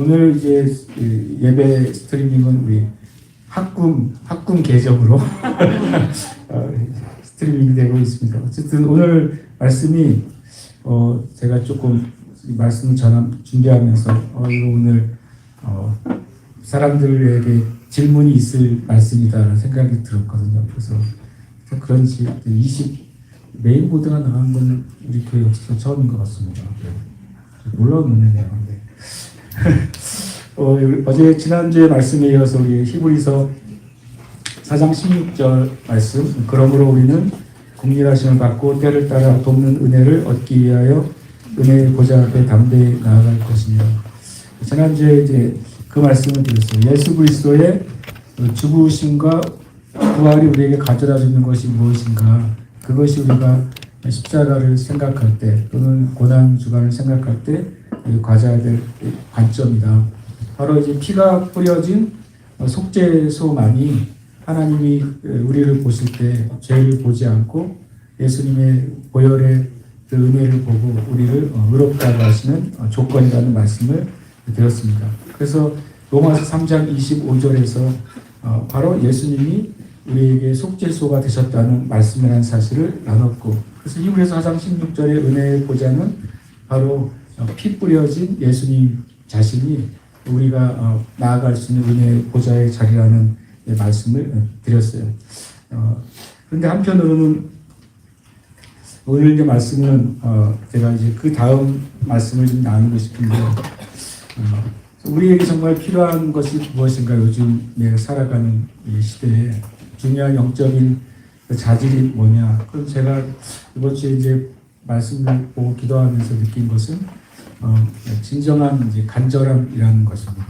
오늘 이제 예배 스트리밍은 우리 학군 계정으로 스트리밍이 되고 있습니다. 어쨌든 오늘 말씀이 제가 조금 말씀을 준비하면서 이거 오늘 사람들에게 질문이 있을 말씀이다라는 생각이 들었거든요. 그래서 그런지 메인보드가 나간 건 우리 교회 역사에서 처음인 것 같습니다. 놀라운 은혜네요. 어제 지난주에 말씀에 이어서 우리 히브리서 4장 16절 말씀, 그러므로 우리는 국리하심을 받고 때를 따라 돕는 은혜를 얻기 위하여 은혜의 보좌 앞에 담대히 나아갈 것이며, 지난주에 이제 그 말씀을 드렸어요. 예수 그리스도의 죽으심과 부활이 우리에게 가져다 주는 것이 무엇인가, 그것이 우리가 십자가를 생각할 때 또는 고난 주간을 생각할 때 가져야 될 관점이다. 바로 이제 피가 뿌려진 속죄소만이 하나님이 우리를 보실 때 죄를 보지 않고 예수님의 보혈의 그 은혜를 보고 우리를 의롭다고 하시는 조건이라는 말씀을 드렸습니다. 그래서 로마서 3장 25절에서 바로 예수님이 우리에게 속죄소가 되셨다는 말씀이라는 사실을 나눴고, 그래서 히브리서 4장 16절의 은혜의 보좌는 바로 피 뿌려진 예수님 자신이 우리가 나아갈 수 있는 은혜의 보좌의 자리라는 말씀을 드렸어요. 그런데 한편으로는 오늘 이제 말씀은 제가 이제 그 다음 말씀을 좀 나누고 싶은데, 우리에게 정말 필요한 것이 무엇인가, 요즘에 살아가는 이 시대에 중요한 영적인 자질이 뭐냐. 그럼 제가 이번 주에 이제 말씀을 보고 기도하면서 느낀 것은 진정한 이제 간절함이라는 것입니다.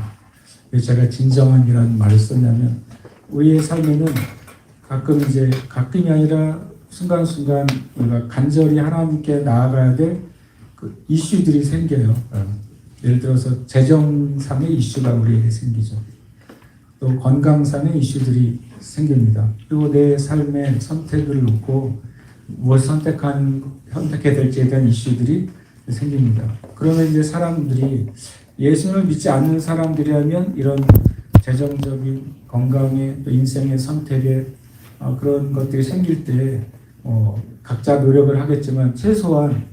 왜 제가 진정한이라는 말을 썼냐면, 우리의 삶에는 가끔이 아니라 순간순간 우리가 간절히 하나님께 나아가야 될 그 이슈들이 생겨요. 예를 들어서 재정상의 이슈가 우리에게 생기죠. 또 건강상의 이슈들이 생깁니다. 그리고 내 삶의 선택을 놓고 무엇을 선택해야 될지에 대한 이슈들이 생깁니다. 그러면 이제 사람들이, 예수님을 믿지 않는 사람들이라면 이런 재정적인, 건강의, 또 인생의 선택에 그런 것들이 생길 때 각자 노력을 하겠지만, 최소한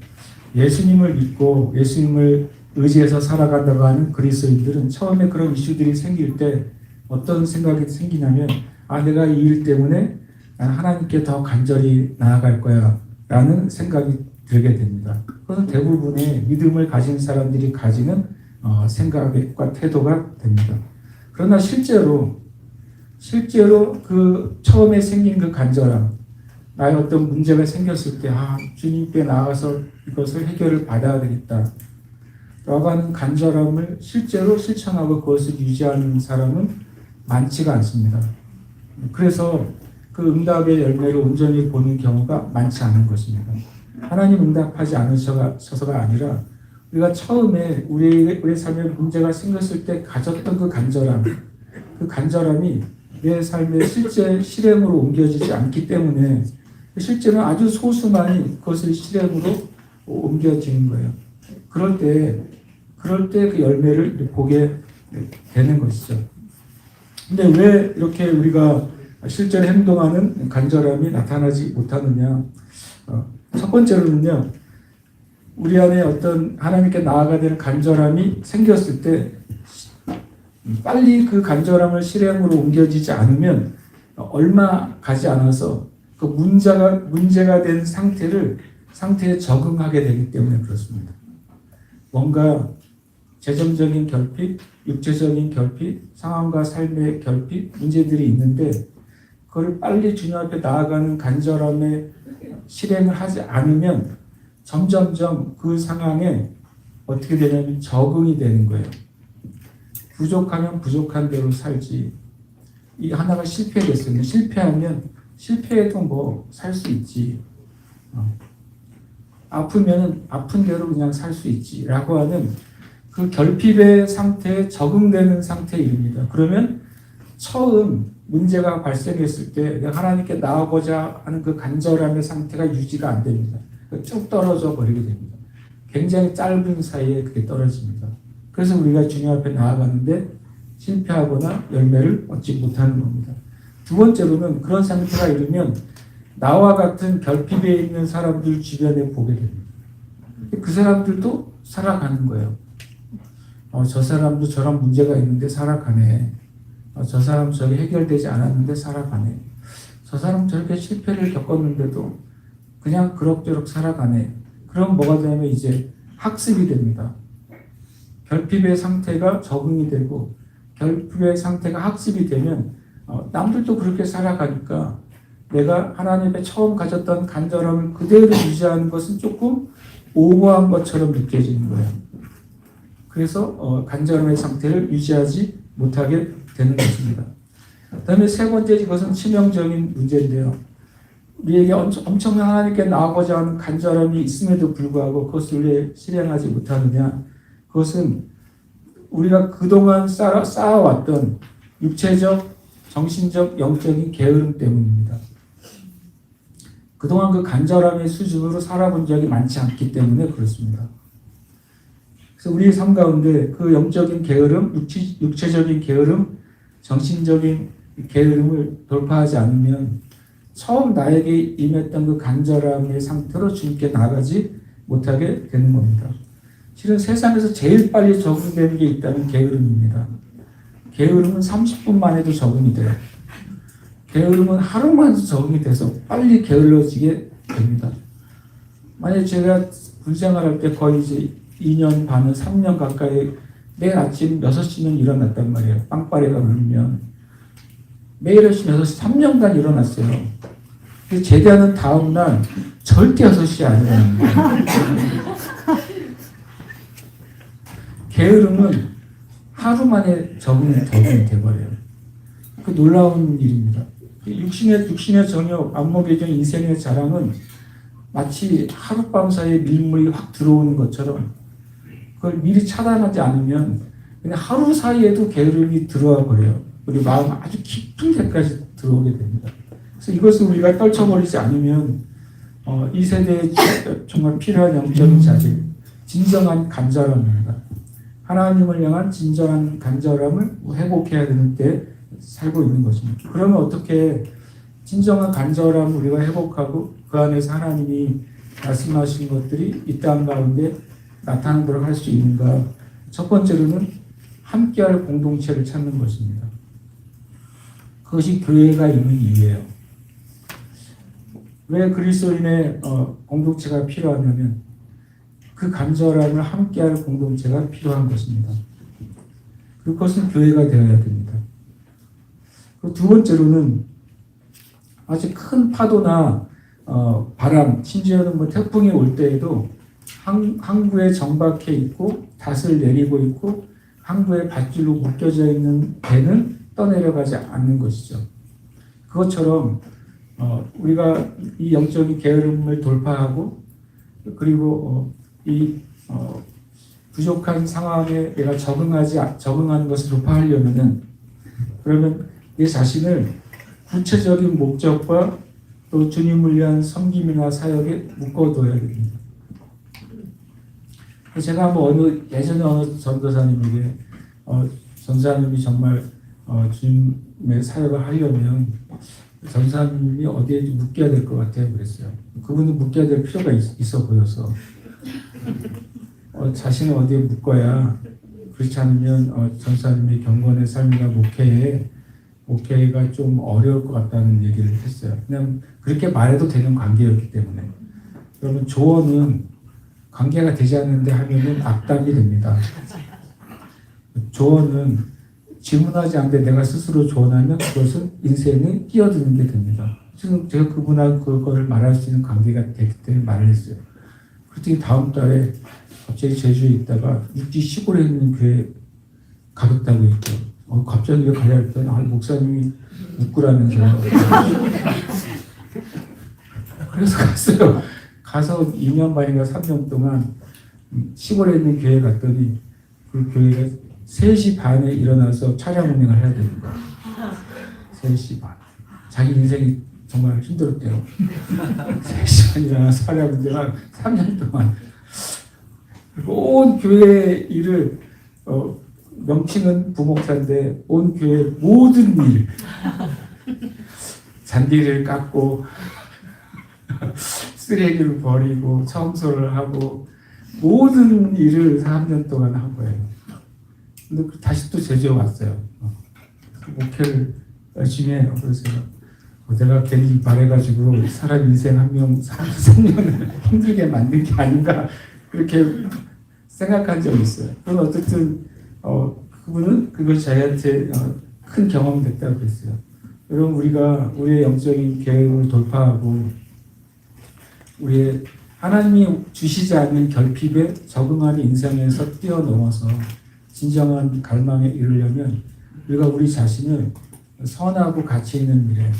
예수님을 믿고 예수님을 의지해서 살아간다고 하는 그리스도인들은 처음에 그런 이슈들이 생길 때 어떤 생각이 생기냐면, 내가 이 일 때문에 하나님께 더 간절히 나아갈 거야 라는 생각이 들게 됩니다. 그것은 대부분의 믿음을 가진 사람들이 가지는 생각과 태도가 됩니다. 그러나 실제로 그 처음에 생긴 그 간절함, 나의 어떤 문제가 생겼을 때 주님께 나아가서 이것을 해결을 받아야 되겠다 라고 하는 간절함을 실제로 실천하고 그것을 유지하는 사람은 많지가 않습니다. 그래서 그 응답의 열매를 온전히 보는 경우가 많지 않은 것입니다. 하나님 응답하지 않으셔서가 아니라 우리가 처음에 우리의 삶에 문제가 생겼을 때 가졌던 그 간절함이 내 삶의 실제 실행으로 옮겨지지 않기 때문에, 실제는 아주 소수만이 그것을 실행으로 옮겨지는 거예요. 그럴 때 그 열매를 보게 되는 것이죠. 근데 왜 이렇게 우리가 실제로 행동하는 간절함이 나타나지 못하느냐? 첫 번째로는요, 우리 안에 어떤 하나님께 나아가야 되는 간절함이 생겼을 때 빨리 그 간절함을 실행으로 옮겨지지 않으면 얼마 가지 않아서 그 문제가 된 상태에 적응하게 되기 때문에 그렇습니다. 뭔가 재정적인 결핍, 육체적인 결핍, 상황과 삶의 결핍, 문제들이 있는데 그걸 빨리 주님 앞에 나아가는 간절함에 실행을 하지 않으면 점점점 그 상황에 어떻게 되냐면 적응이 되는 거예요. 부족하면 부족한 대로 살지. 이 하나가 실패됐으면 실패하면 실패해도 살 수 있지. 아프면 아픈 대로 그냥 살 수 있지. 라고 하는 그 결핍의 상태에 적응되는 상태에 이릅니다. 그러면 처음 문제가 발생했을 때 내가 하나님께 나아가고자 하는 그 간절함의 상태가 유지가 안 됩니다. 쭉 떨어져 버리게 됩니다. 굉장히 짧은 사이에 그게 떨어집니다. 그래서 우리가 주님 앞에 나아가는데 실패하거나 열매를 얻지 못하는 겁니다. 두 번째로는 그런 상태가 이르면 나와 같은 결핍에 있는 사람들 주변에 보게 됩니다. 그 사람들도 살아가는 거예요. 저 사람도 저런 문제가 있는데 살아가네. 저 사람 저게 해결되지 않았는데 살아가네. 저 사람 저렇게 실패를 겪었는데도 그냥 그럭저럭 살아가네. 그럼 뭐가 되냐면 이제 학습이 됩니다. 결핍의 상태가 적응이 되고 결핍의 상태가 학습이 되면 남들도 그렇게 살아가니까 내가 하나님의 처음 가졌던 간절함을 그대로 유지하는 것은 조금 오버한 것처럼 느껴지는 거예요. 그래서 간절함의 상태를 유지하지 못하게 되는 것입니다. 그 다음에 세 번째 이것은 치명적인 문제인데요. 우리에게 엄청 하나님께 나아가고자 하는 간절함이 있음에도 불구하고 그것을 왜 실행하지 못하느냐. 그것은 우리가 그동안 쌓아왔던 육체적, 정신적, 영적인 게으름 때문입니다. 그동안 그 간절함의 수준으로 살아본 적이 많지 않기 때문에 그렇습니다. 그래서 우리의 삶 가운데 그 영적인 게으름, 육체적인 게으름, 정신적인 게으름을 돌파하지 않으면 처음 나에게 임했던 그 간절함의 상태로 주님께 나아가지 못하게 되는 겁니다. 실은 세상에서 제일 빨리 적응되는 게 있다면 게으름입니다. 게으름은 30분만 해도 적응이 돼요. 게으름은 하루만 적응이 돼서 빨리 게을러지게 됩니다. 만약에 제가 군생활할 때 거의 이제 2년 반은 3년 가까이 매일 아침 6시는 일어났단 말이에요. 빵빠레가 울리면 매일 아침 6시 3년간 일어났어요. 제대하는 다음 날 절대 6시에 안 일어납니다. 게으름은 하루 만에 적응이 돼버려요. 그 놀라운 일입니다. 육신의 정욕, 안목의 인생의 자랑은 마치 하룻밤 사이에 밀물이 확 들어오는 것처럼 그걸 미리 차단하지 않으면 그냥 하루 사이에도 게으름이 들어와 버려요. 우리 마음 아주 깊은 데까지 들어오게 됩니다. 그래서 이것을 우리가 떨쳐버리지 않으면 이 세대에 정말 필요한 영적인 자질, 진정한 간절함입니다. 하나님을 향한 진정한 간절함을 회복해야 되는 때 살고 있는 것입니다. 그러면 어떻게 진정한 간절함을 우리가 회복하고 그 안에서 하나님이 말씀하신 것들이 이 땅 가운데 나타나도록 할 수 있는가? 첫 번째로는 함께할 공동체를 찾는 것입니다. 그것이 교회가 있는 이유예요. 왜 그리스도인의 공동체가 필요하냐면 그 간절함을 함께할 공동체가 필요한 것입니다. 그것은 교회가 되어야 됩니다. 두 번째로는 아주 큰 파도나 바람, 심지어는 태풍이 올 때에도 항구에 정박해 있고 닷을 내리고 있고 항구에 밧줄로 묶여져 있는 배는 떠내려가지 않는 것이죠. 그것처럼 우리가 이 영적인 게으름을 돌파하고 그리고 이 부족한 상황에 내가 적응하는 것을 돌파하려면은 그러면 내 자신을 구체적인 목적과 또 주님을 위한 섬김이나 사역에 묶어둬야 됩니다. 제가 예전에 어느 전도사님에게 전사님이 정말 주님의 사역을 하려면 전사님이 어디에 묶여야 될 것 같아요. 그랬어요. 그분은 묶여야 될 필요가 있어 보여서 자신을 어디에 묶어야 그렇지 않으면 전사님의 경건의 삶이나 목회가 좀 어려울 것 같다는 얘기를 했어요. 그냥 그렇게 말해도 되는 관계였기 때문에. 그러면 조언은 관계가 되지 않는데 하면은 악담이 됩니다. 조언은 질문하지 않는데 내가 스스로 조언하면 그것은 인생에 끼어드는 게 됩니다. 지금 제가 그분하고 그거를 말할 수 있는 관계가 되기 때문에 말을 했어요. 그랬더니 다음 달에 갑자기 제주에 있다가 육지 시골에 있는 교회 가겠다고 했죠. 갑자기 왜 가냐 했더니 목사님이 묶으라면서요. 그래서 갔어요. 가서 2년 반인가 3년 동안 시골에 있는 교회 갔더니 그 교회가 3시 반에 일어나서 차량 운행을 해야 되는 거예요. 3시 반. 자기 인생이 정말 힘들었대요. 3시 반에 일어나서 차량 운행을 3년 동안. 온 교회 일을 명칭은 부목사인데 온 교회 모든 일, 잔디를 깎고 쓰레기를 버리고 청소를 하고 모든 일을 3년 동안 한 거예요. 근데 다시 또 제주에 왔어요. 목회를 열심히 해요. 그래서 내가 괜히 말해가지고 사람 인생 한 명 3년을 힘들게 만든 게 아닌가 그렇게 생각한 적이 있어요. 그럼 어쨌든 그분은 그것이 저희한테 큰 경험이 됐다고 그랬어요. 여러분 우리가 우리의 영적인 계획을 돌파하고 우리의 하나님이 주시지 않는 결핍에 적응하는 인생에서 뛰어넘어서 진정한 갈망에 이르려면 우리가 우리 자신을 선하고 가치 있는 미래,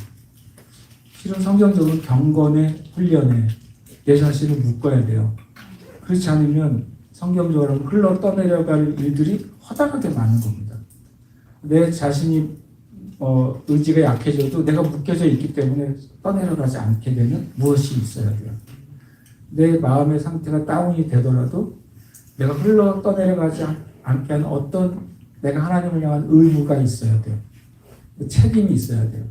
실은 성경적으로 경건의 훈련에 내 자신을 묶어야 돼요. 그렇지 않으면 성경적으로 흘러 떠내려갈 일들이 허다하게 많은 겁니다. 내 자신이 의지가 약해져도 내가 묶여져 있기 때문에 떠내려가지 않게 되는 무엇이 있어야 돼요. 내 마음의 상태가 다운이 되더라도 내가 흘러 떠내려가지 않게 하는 어떤 내가 하나님을 향한 의무가 있어야 돼요. 책임이 있어야 돼요.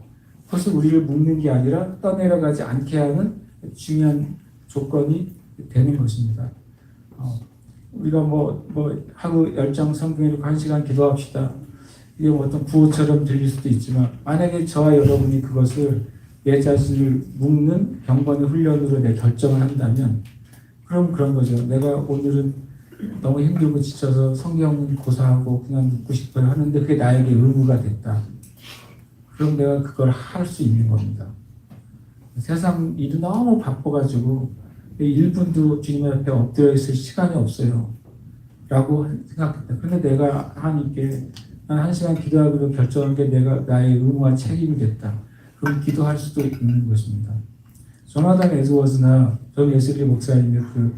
그것이 우리를 묶는 게 아니라 떠내려가지 않게 하는 중요한 조건이 되는 것입니다. 우리가 하고 열정 성경에 1시간 기도합시다. 이게 어떤 구호처럼 들릴 수도 있지만 만약에 저와 여러분이 그것을 내 자신을 묶는 경건의 훈련으로 내 결정을 한다면 그럼 그런 거죠. 내가 오늘은 너무 힘들고 지쳐서 성경은 고사하고 그냥 묻고 싶어요 하는데 그게 나에게 의무가 됐다. 그럼 내가 그걸 할 수 있는 겁니다. 세상 일이 너무 바빠가지고 1분도 주님 앞에 엎드려 있을 시간이 없어요. 라고 생각했다. 그런데 내가 하나님께 난 1시간 기도하기로 결정한 게 내가 나의 의무와 책임이 됐다. 그럼 기도할 수도 있는 것입니다. 조나단 에드워즈나 존 웨슬리 목사님의 그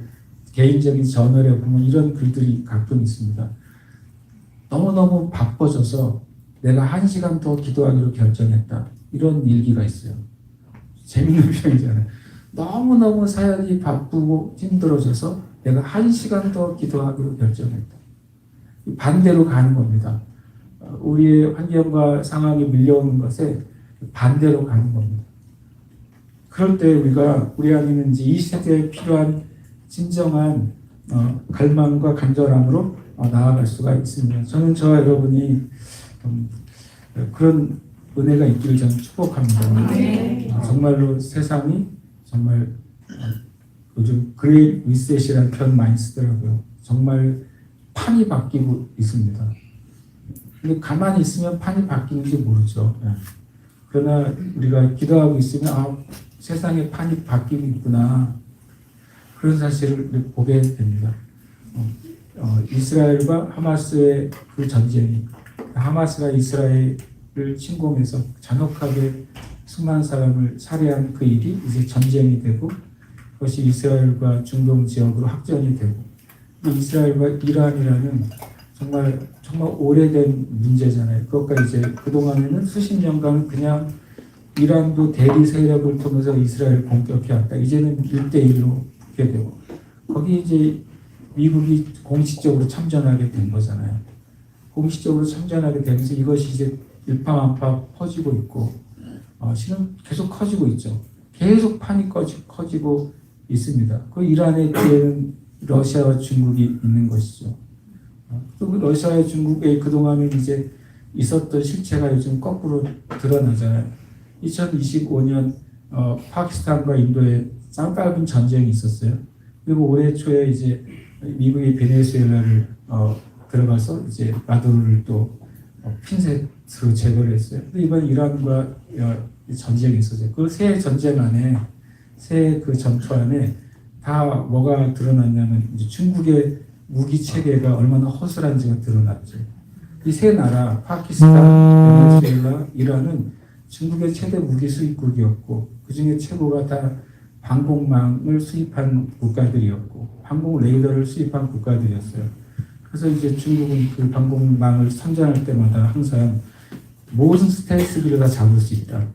개인적인 저널에 보면 이런 글들이 가끔 있습니다. 너무너무 바빠져서 내가 1시간 더 기도하기로 결정했다. 이런 일기가 있어요. 재밌는 표현이잖아요. 너무너무 사역이 바쁘고 힘들어져서 내가 1시간 더 기도하기로 결정했다. 반대로 가는 겁니다. 우리의 환경과 상황이 밀려오는 것에 반대로 가는 겁니다. 그럴 때 우리가 우리 안에는 이제 이 세대에 필요한 진정한 갈망과 간절함으로 나아갈 수가 있습니다. 저는 저와 여러분이 그런 은혜가 있기를 저는 축복합니다. 정말로 세상이 정말 요즘 그레이 리셋이라는 표현 많이 쓰더라고요. 정말 판이 바뀌고 있습니다. 근데 가만히 있으면 판이 바뀌는지 모르죠. 그러나 우리가 기도하고 있으면 세상에 판이 바뀌고 있구나. 그런 사실을 보게 됩니다. 이스라엘과 하마스의 그 전쟁이 하마스가 이스라엘을 침공해서 잔혹하게 수많은 사람을 살해한 그 일이 이제 전쟁이 되고 그것이 이스라엘과 중동 지역으로 확전이 되고 이스라엘과 이란이라는 정말 오래된 문제잖아요. 그것과 이제 그동안에는 수십 년간 그냥 이란도 대리 세력을 통해서 이스라엘을 공격해왔다. 이제는 1대1로 붙게 되고 거기 이제 미국이 공식적으로 참전하게 된 거잖아요. 공식적으로 참전하게 되면서 이것이 이제 일파만파 퍼지고 있고 실은 계속 커지고 있죠. 계속 판이 커지고 있습니다. 그 이란의 뒤에는 러시아와 중국이 있는 것이죠. 또 러시아와 중국의 그동안에 이제 있었던 실체가 요즘 거꾸로 드러나잖아요. 2025년 파키스탄과 인도에 쌍따블 전쟁이 있었어요. 그리고 올해 초에 이제 미국이 베네수엘라를 들어가서 이제 마두로를 또 핀셋으로 제거를 했어요. 근데 이번 이란과 전쟁이 있었어요. 그 세 전쟁 안에 세 그 전투 안에 다 뭐가 드러났냐면 이제 중국의 무기 체계가 얼마나 허술한지가 드러났죠. 이 세 나라 파키스탄, 베네수엘라, 이란은 중국의 최대 무기 수입국이었고 그 중에 최고가 다 방공망을 수입한 국가들이었고 방공 레이더를 수입한 국가들이었어요. 그래서 이제 중국은 그 방공망을 선전할 때마다 항상 모든 스텔스기를 다 잡을 수 있다.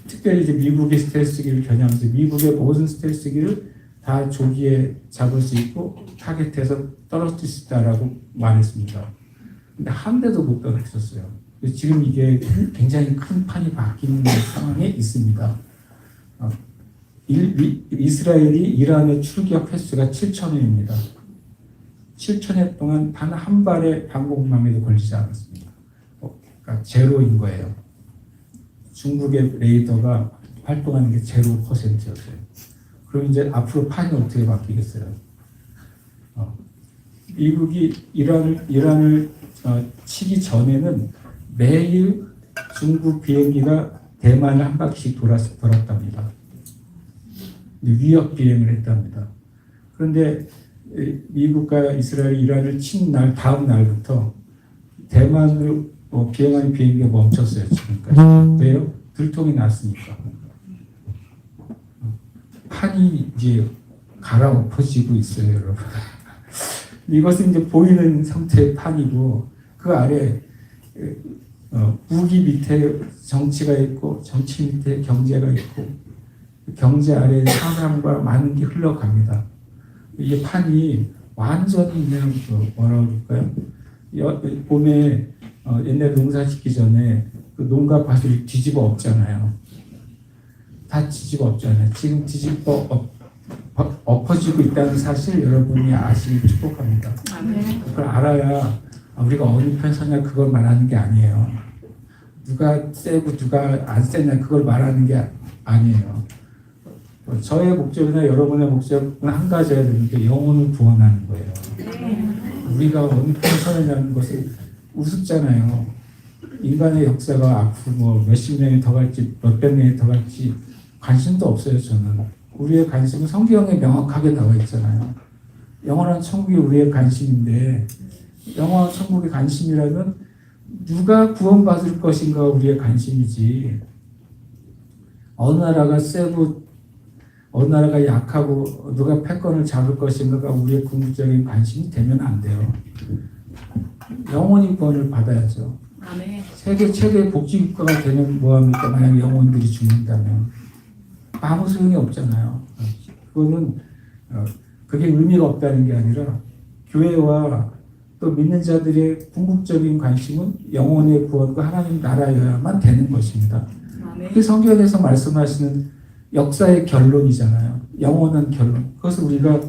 특별히 이제 미국의 스텔스기를 겨냥해서 미국의 모든 스텔스기를 다 조기에 잡을 수 있고 타겟해서 떨어뜨릴 수 있다라고 말했습니다. 근데 한 대도 못 떨어뜨렸어요. 지금 이게 굉장히 큰 판이 바뀌는 상황에 있습니다. 이스라엘이 이란의 출격 횟수가 7,000회입니다. 7,000회 동안 단 한 발의 방공망에도 걸리지 않았습니다. 그러니까 제로인 거예요. 중국의 레이더가 활동하는 게 0%였어요. 그럼 이제 앞으로 판이 어떻게 바뀌겠어요? 미국이 이란을 치기 전에는 매일 중국 비행기가 대만을 한 바퀴씩 돌았답니다. 위협 비행을 했답니다. 그런데 미국과 이스라엘이 이란을 친 날 다음 날부터 대만으로 비행하는 비행기가 멈췄어요. 지금까지. 왜요? 들통이 났으니까. 판이 이제 갈아엎어지고 있어요, 여러분. 이것은 이제 보이는 형태의 판이고 그 아래 무기 밑에 정치가 있고 정치 밑에 경제가 있고 경제 아래 사람과 많은 게 흘러갑니다. 이게 판이 완전히 그냥 뭐라고 그럴까요? 봄에 옛날 농사 짓기 전에 그 농가 밭을 뒤집어 엎잖아요. 다 뒤집어 엎잖아요. 지금 뒤집어 엎어지고 있다는 사실 여러분이 아시길 축복합니다. 그걸 알아야 우리가 어느 편 서냐 그걸 말하는 게 아니에요. 누가 세고 누가 안 세냐 그걸 말하는 게 아니에요. 저의 목적이나 여러분의 목적은 한 가지여야 되는데 영혼을 구원하는 거예요. 우리가 어느 편 서느냐는 것은 우습잖아요. 인간의 역사가 앞으로 뭐 몇십 년이 더 갈지 몇백 년이 더 갈지 관심도 없어요. 저는 우리의 관심은 성경에 명확하게 나와 있잖아요. 영원한 천국이 우리의 관심인데 영원한 천국의 관심이라면 누가 구원받을 것인가 우리의 관심이지 어느 나라가 세고 어느 나라가 약하고 누가 패권을 잡을 것인가가 우리의 궁극적인 관심이 되면 안 돼요. 영원히 구원을 받아야죠. 아멘. 세계 최대의 복지국가가 되면 뭐합니까? 만약에 영혼들이 죽는다면 아무 소용이 없잖아요. 그거는 그게 의미가 없다는 게 아니라 교회와 또 믿는 자들의 궁극적인 관심은 영혼의 구원과 하나님 나라여야만 되는 것입니다. 그게 성경에서 말씀하시는 역사의 결론이잖아요. 영원한 결론. 그것을 우리가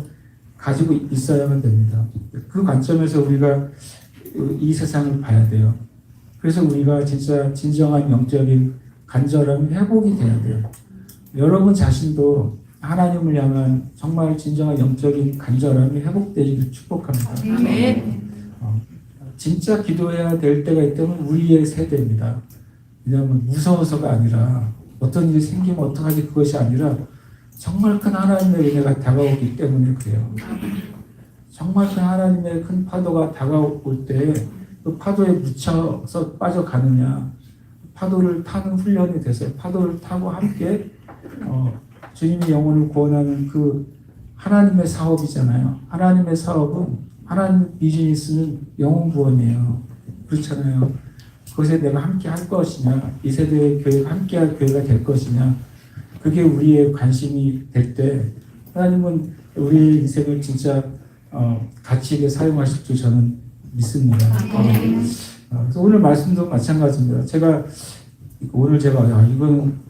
가지고 있어야만 됩니다. 그 관점에서 우리가 이 세상을 봐야 돼요. 그래서 우리가 진짜 진정한 영적인 간절함이 회복이 돼야 돼요. 여러분 자신도 하나님을 향한 정말 진정한 영적인 간절함이 회복되기를 축복합니다. 아멘. 진짜 기도해야 될 때가 있다면 우리의 세대입니다. 왜냐하면 무서워서가 아니라 어떤 일이 생기면 어떡하지 그것이 아니라 정말 큰 하나님의 은혜가 다가오기 때문에 그래요. 정말 큰 하나님의 큰 파도가 다가올 때 그 파도에 묻혀서 빠져가느냐 파도를 타는 훈련이 돼서 파도를 타고 함께 주님이 영혼을 구원하는 그 하나님의 사업이잖아요. 하나님의 사업은 하나님 비즈니스는 영혼 구원이에요. 그렇잖아요. 그것에 내가 함께 할 것이냐 이 세대의 교회가 함께 할 교회가 될 것이냐 그게 우리의 관심이 될 때 하나님은 우리의 인생을 진짜 가치 있게 사용하실 줄 저는 믿습니다. 그래서 오늘 말씀도 마찬가지입니다. 오늘 제가 이건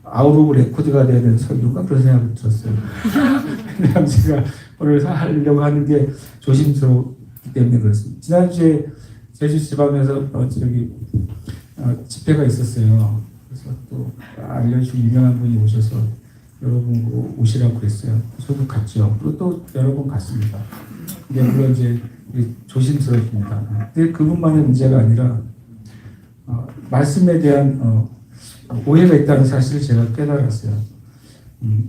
아웃 오브 레코드가 돼야 되는 설교가 그런 생각이 들었어요. 왜냐하면 제가 오늘 하려고 하는 게 조심스럽기 때문에 그렇습니다. 지난주에 제주 지방에서 집회가 있었어요. 그래서 또 알려주신 유명한 분이 오셔서 여러분 오시라고 그랬어요. 저도 갔죠. 그리고 또 여러 번 갔습니다. 근데 물론 이제 조심스럽습니다. 근데 그분만의 문제가 아니라 말씀에 대한 오해가 있다는 사실을 제가 깨달았어요.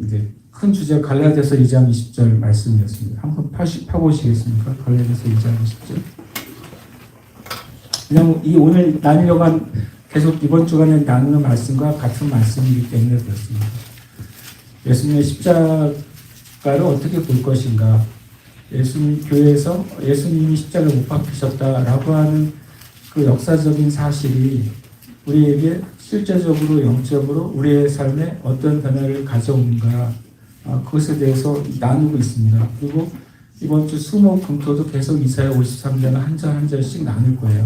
이제 큰 주제가 갈라디아서 2장 20절 말씀이었습니다. 한번 펴보시겠습니까? 갈라디아서 2장 20절. 그냥 이 오늘 나누려고 한 계속 이번 주간에 나누는 말씀과 같은 말씀이기 때문에 그렇습니다. 예수님의 십자가를 어떻게 볼 것인가? 예수님 교회에서 예수님이 십자가를 못 박히셨다라고 하는 그 역사적인 사실이 우리에게 실제적으로 영적으로 우리의 삶에 어떤 변화를 가져오는가 그것에 대해서 나누고 있습니다. 그리고 이번 주 수목 금토도 계속 이사야 53장을 한 절 한 절씩 나눌 거예요.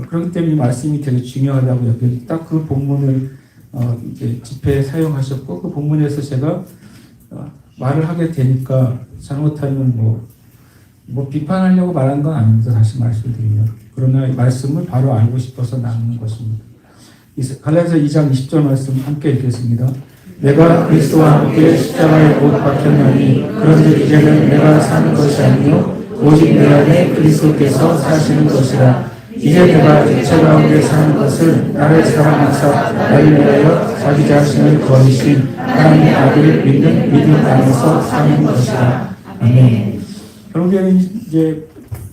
그렇기 때문에 이 말씀이 되게 중요하다고 여기 딱 그 본문을 이제 집회에 사용하셨고, 그 본문에서 제가 말을 하게 되니까 잘못하면 뭐 비판하려고 말한 건 아닙니다. 다시 말씀드리면. 그러나 이 말씀을 바로 알고 싶어서 나누는 것입니다. 갈라디아서 2장 20절 말씀 함께 읽겠습니다. 내가 그리스도와 함께 십자가에 못 박혔나니 그런즉 이제는 내가 사는 것이 아니요 오직 내 안에 그리스도께서 사시는 것이라. 이제 내가 육체 가운데 사는 것을 나를 사랑하사 나를 위하여 자기 자신을 버리신 하나님의 아들을 믿는 믿음 안에서 사는 것이라. 아멘. 결국에는 이제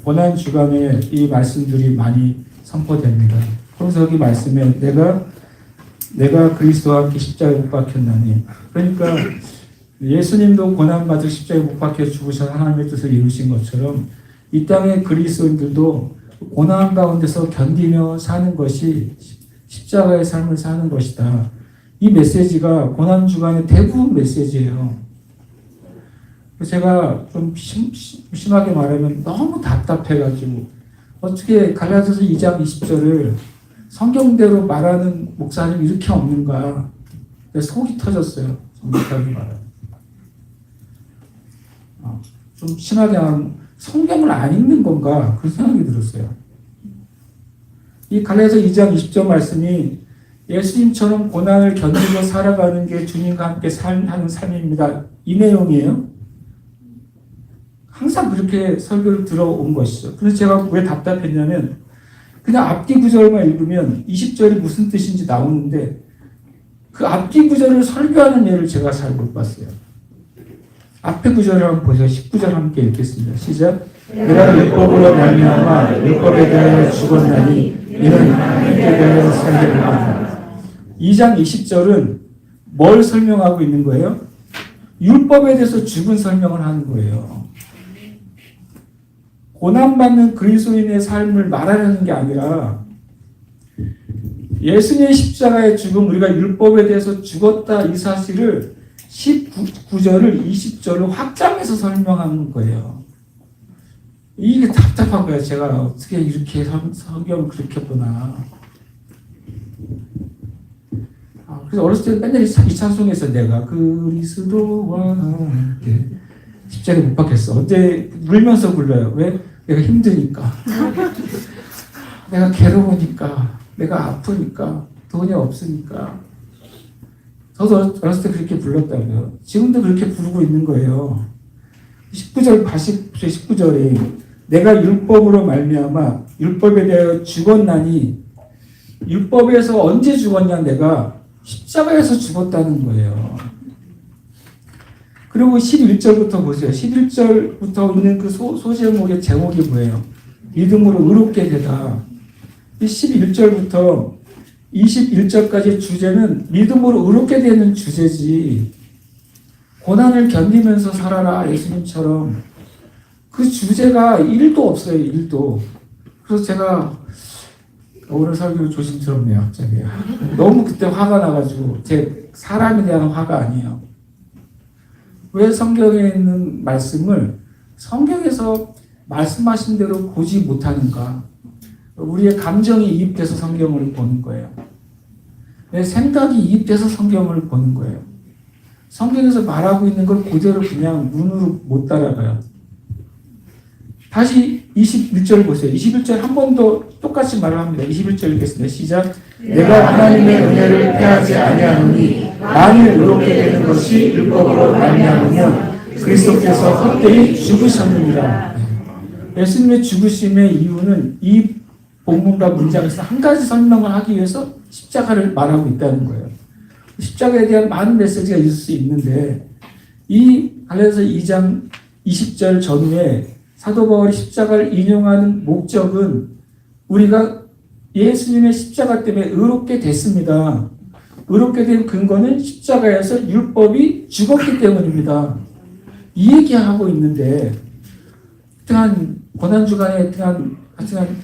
고난 주간에 이 말씀들이 많이 선포됩니다. 그래서 여기 말씀에 내가 그리스도와 함께 십자가에 못 박혔나니, 그러니까 예수님도 고난받을 십자가에 못 박혀 죽으셔서 하나님의 뜻을 이루신 것처럼 이 땅의 그리스도인들도 고난 가운데서 견디며 사는 것이 십자가의 삶을 사는 것이다. 이 메시지가 고난 주간의 대부분 메시지예요. 제가 좀 심하게 말하면 너무 답답해가지고 어떻게 갈라디아서 2장 20절을 성경대로 말하는 목사님 이렇게 없는가. 속이 터졌어요. 정직하게 말하면. 좀 심하게 하면 성경을 안 읽는 건가 그런 생각이 들었어요. 이 갈라디아서 2장 20절 말씀이 예수님처럼 고난을 견디며 살아가는 게 주님과 함께 하는 삶입니다. 이 내용이에요. 항상 그렇게 설교를 들어온 것이죠. 그래서 제가 왜 답답했냐면 그냥 앞뒤 구절만 읽으면 20절이 무슨 뜻인지 나오는데 그 앞뒤 구절을 설교하는 예를 제가 잘 못 봤어요. 앞에 구절을 한번 보세요. 19절 함께 읽겠습니다. 시작. 내가 율법으로 말미암아 율법에 대하여 죽었나니 이는 하나님께 대하여 살리라. 2장 20절은 뭘 설명하고 있는 거예요? 율법에 대해서 죽은 설명을 하는 거예요. 고난받는 그리스도인의 삶을 말하려는 게 아니라 예수님의 십자가의 죽음, 우리가 율법에 대해서 죽었다 이 사실을 19절을 20절로 확장해서 설명하는 거예요. 이게 답답한 거예요. 제가 어떻게 이렇게 성경을 그렇게 보나. 그래서 어렸을 때 맨날 이 찬송에서 내가 그리스도와 함께 십자가에 못 박혔어. 어제 울면서 불러요. 왜? 내가 힘드니까. 내가 괴로우니까. 내가 아프니까. 돈이 없으니까. 저도 어렸을 때 그렇게 불렀다고요. 지금도 그렇게 부르고 있는 거예요. 19절, 19절에 내가 율법으로 말미암아 율법에 대하여 죽었나니 율법에서 언제 죽었냐 내가 십자가에서 죽었다는 거예요. 그리고 11절부터 보세요. 11절부터 있는 그 소제목의 제목이 뭐예요? 믿음으로 의롭게 되다. 이 11절부터 21절까지의 주제는 믿음으로 의롭게 되는 주제지. 고난을 견디면서 살아라 예수님처럼 그 주제가 1도 없어요. 1도. 그래서 제가 오늘 설교 조심스럽네요. 갑자기. 너무 그때 화가 나가지고 제 사람에 대한 화가 아니에요. 왜 성경에 있는 말씀을 성경에서 말씀하신 대로 보지 못하는가? 우리의 감정이 이입돼서 성경을 보는 거예요. 내 생각이 이입돼서 성경을 보는 거예요. 성경에서 말하고 있는 걸 그대로 그냥 눈으로 못 따라가요. 다시 21절 보세요. 21절 한 번 더 똑같이 말을 합니다. 21절 읽겠습니다. 시작. 내가 하나님의 은혜를 패하지 아니하노니 만일 의롭게 되는 것이 율법으로 말미암으면 그리스도께서 헛되이 죽으셨느니라. 예수님의 죽으심의 이유는 이 본문과 문장에서 한 가지 설명을 하기 위해서 십자가를 말하고 있다는 거예요. 십자가에 대한 많은 메시지가 있을 수 있는데 이 갈라디아서 2장 20절 전후에 사도 바울이 십자가를 인용하는 목적은 우리가 예수님의 십자가 때문에 의롭게 됐습니다. 의롭게 된 근거는 십자가에서 율법이 죽었기 때문입니다. 이 얘기하고 있는데 하여튼 고난주간에 하여튼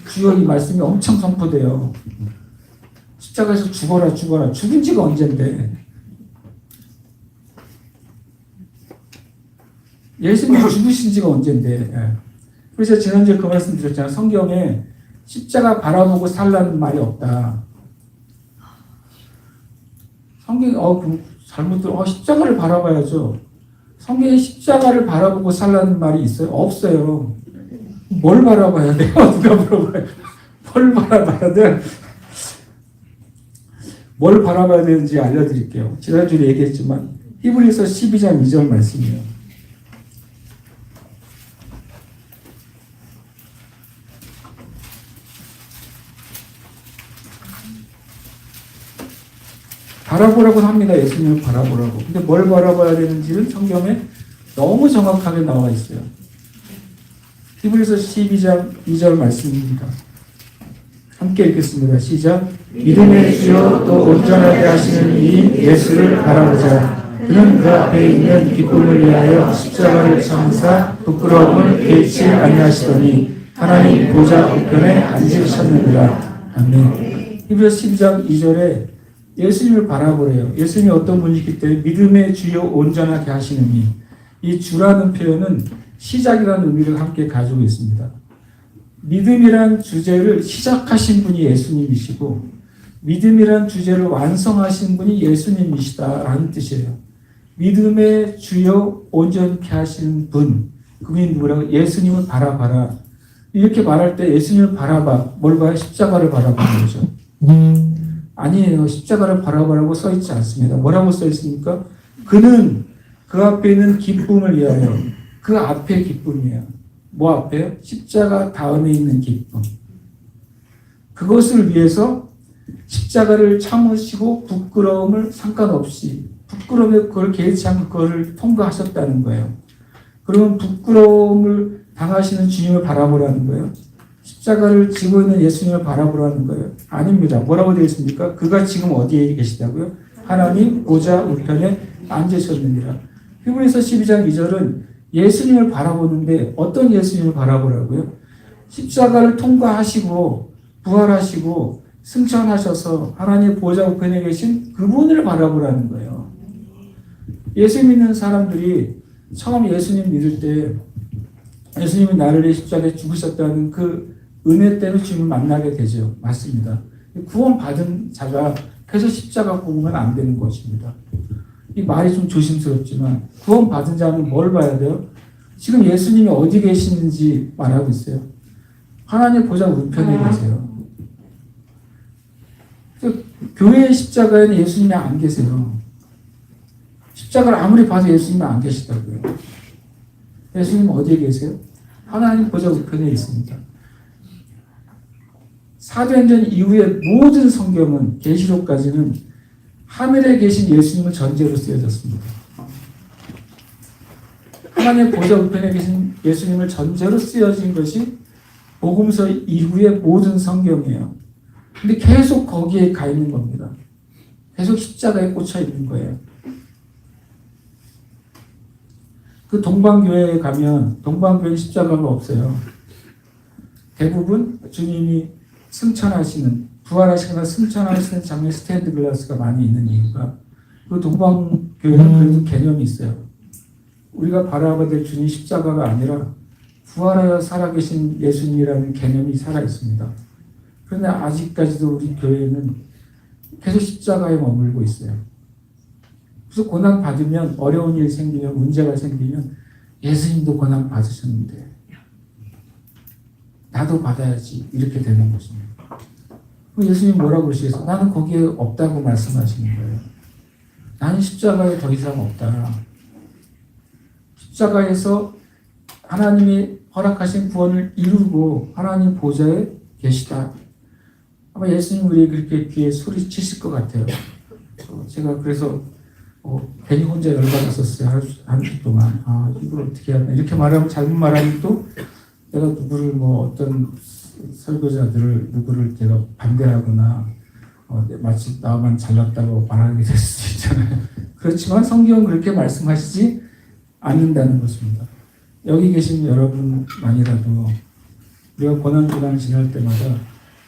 주요 이 말씀이 엄청 선포돼요. 십자가에서 죽어라. 죽은 지가 언젠데. 예수님이 죽으신 지가 언젠데. 예. 그래서 지난주에 그 말씀 드렸잖아요. 성경에 십자가 바라보고 살라는 말이 없다. 성경이 십자가를 바라봐야죠. 성경에 십자가를 바라보고 살라는 말이 있어요? 없어요. 뭘 바라봐야 돼요? 누가 물어봐요? 뭘 바라봐야 돼? 뭘 바라봐야 되는지 알려드릴게요. 지난주에 얘기했지만 히브리서 12장 2절 말씀이에요. 바라보라고 합니다. 예수님을 바라보라고. 근데 뭘 바라봐야 되는지는 성경에 너무 정확하게 나와 있어요. 히브리서 12장 2절 말씀입니다. 함께 읽겠습니다. 시작. 믿음의 주요 또 온전하게 하시는 이 예수를 바라보자. 그는 그 앞에 있는 기쁨을 위하여 십자가를 참사 부끄러움을 개의치 아니하시더니 하나님 보좌 우편에 앉으셨느니라. 아멘. 히브리서 12장 2절에 예수님을 바라보래요. 예수님이 어떤 분이기 때문에 믿음의 주요 온전하게 하시는 이 주라는 표현은 시작이라는 의미를 함께 가지고 있습니다. 믿음이란 주제를 시작하신 분이 예수님이시고 믿음이란 주제를 완성하신 분이 예수님이시다라는 뜻이에요. 믿음의 주요 온전케 하신 분, 그분이 누구라고? 예수님을 바라봐라. 이렇게 말할 때 예수님을 바라봐. 뭘 봐요? 십자가를 바라보는 거죠. 아니에요. 십자가를 바라보라고 써있지 않습니다. 뭐라고 써있습니까? 그는 그 앞에 있는 기쁨을 위하여. 그 앞에 기쁨이에요. 뭐 앞에요? 십자가 다음에 있는 기쁨. 그것을 위해서 십자가를 참으시고 부끄러움을 상관없이 부끄러움에 그걸 개의치 않고 그걸 통과하셨다는 거예요. 그러면 부끄러움을 당하시는 주님을 바라보라는 거예요. 십자가를 지고 있는 예수님을 바라보라는 거예요. 아닙니다. 뭐라고 되어 있습니까? 그가 지금 어디에 계시다고요? 하나님 보좌 우편에 앉으셨느니라. 히브리서 12장 2절은 예수님을 바라보는데 어떤 예수님을 바라보라고요? 십자가를 통과하시고 부활하시고 승천하셔서 하나님 보좌 우편에 계신 그분을 바라보라는 거예요. 예수 믿는 사람들이 처음 예수님 믿을 때 예수님이 나를 위해 십자가에 죽으셨다는 그 은혜 때문에 주님을 만나게 되죠. 맞습니다. 구원받은 자가 계속 십자가 보면 안 되는 것입니다. 이 말이 좀 조심스럽지만 구원받은 자는 뭘 봐야 돼요? 지금 예수님이 어디 계시는지 말하고 있어요. 하나님 보좌 우편에 계세요. 교회의 십자가에는 예수님이 안 계세요. 십자가를 아무리 봐도 예수님이 안 계시다고요. 예수님은 어디에 계세요? 하나님 보좌 우편에 있습니다. 사도행전 이후의 모든 성경은 계시록까지는 하늘에 계신 예수님을 전제로 쓰여졌습니다. 하나님 보좌 우편에 계신 예수님을 전제로 쓰여진 것이 복음서 이후의 모든 성경이에요. 근데 계속 거기에 가 있는 겁니다. 계속 십자가에 꽂혀 있는 거예요. 그 동방교회에 가면 동방교회 십자가가 없어요. 대부분 주님이 승천하시는, 부활하시거나 승천하시는 장면 스테인드 글라스가 많이 있는 이유가 그 동방교회는 그런 개념이 있어요. 우리가 바라봐야 될 주님 십자가가 아니라 부활하여 살아계신 예수님이라는 개념이 살아있습니다. 그런데 아직까지도 우리 교회는 계속 십자가에 머물고 있어요. 그래서 고난 받으면 어려운 일 생기면 문제가 생기면 예수님도 고난 받으셨는데 나도 받아야지 이렇게 되는 것입니다. 예수님 뭐라고 그러시겠어요? 나는 거기에 없다고 말씀하시는 거예요. 나는 십자가에 더 이상 없다. 십자가에서 하나님이 허락하신 구원을 이루고 하나님 보좌에 계시다. 아마 예수님 우리 그렇게 귀에 소리치실 것 같아요. 제가 그래서 괜히 혼자 열받았었어요. 한 주 동안. 이걸 어떻게 하나. 이렇게 말하면 잘못 말하면 또 내가 누구를 어떤 설교자들을 누구를 제가 반대하거나 마치 나만 잘났다고 말하게 될 수도 있잖아요. 그렇지만 성경은 그렇게 말씀하시지 않는다는 것입니다. 여기 계신 여러분만이라도 우리가 고난주간 지날 때마다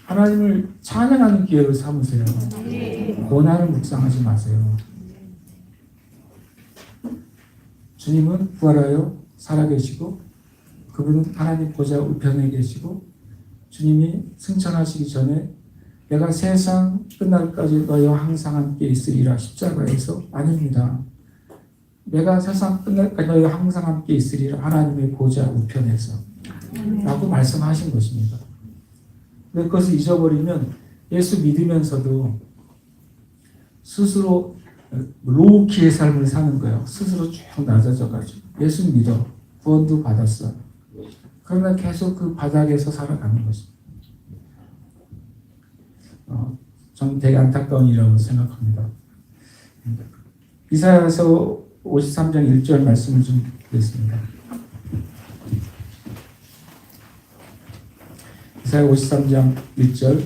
하나님을 찬양하는 기회를 삼으세요. 고난을 묵상하지 마세요. 주님은 부활하여 살아계시고 그분은 하나님 보좌 우편에 계시고 주님이 승천하시기 전에 내가 세상 끝날까지 너희와 항상 함께 있으리라 십자가에서 아닙니다. 내가 세상 끝날까지 너희와 항상 함께 있으리라 하나님의 보좌 우편에서 라고 말씀하신 것입니다. 근데 그것을 잊어버리면 예수 믿으면서도 스스로 로우키의 삶을 사는 거예요. 스스로 쭉 낮아져가지고 예수 믿어 구원도 받았어. 그러나 계속 그 바닥에서 살아가는 것입니다. 저는 되게 안타까운 일이라고 생각합니다. 이사야서 53장 1절 말씀을 좀 보겠습니다. 이사야 53장 1절,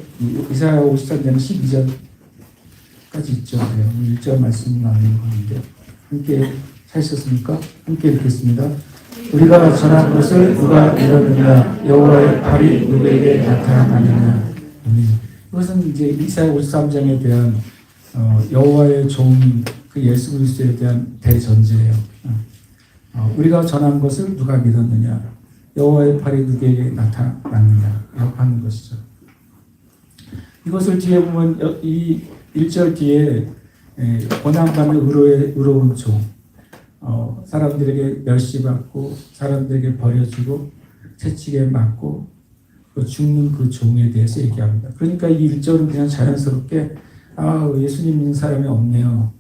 이사야 53장 12절까지 있죠. 1절 말씀이 나오는 건데 함께 찾으셨습니까? 함께 읽겠습니다. 우리가 전한 것을 누가 믿었느냐? 여호와의 팔이 누구에게 나타나느냐? 이것은 이제 이사야 53장에 대한 여호와의 종인 그 예수 그리스도에 대한 대전제예요. 우리가 전한 것을 누가 믿었느냐? 여호와의 팔이 누구에게 나타났느냐? 라고 하는 것이죠. 이것을 뒤에 보면 이 1절 뒤에 고난받는 의로운 종, 사람들에게 멸시받고 사람들에게 버려지고 채찍에 맞고 죽는 그 종에 대해서 얘기합니다. 그러니까 이 1절은 그냥 자연스럽게 예수님 믿는 사람이 없네요.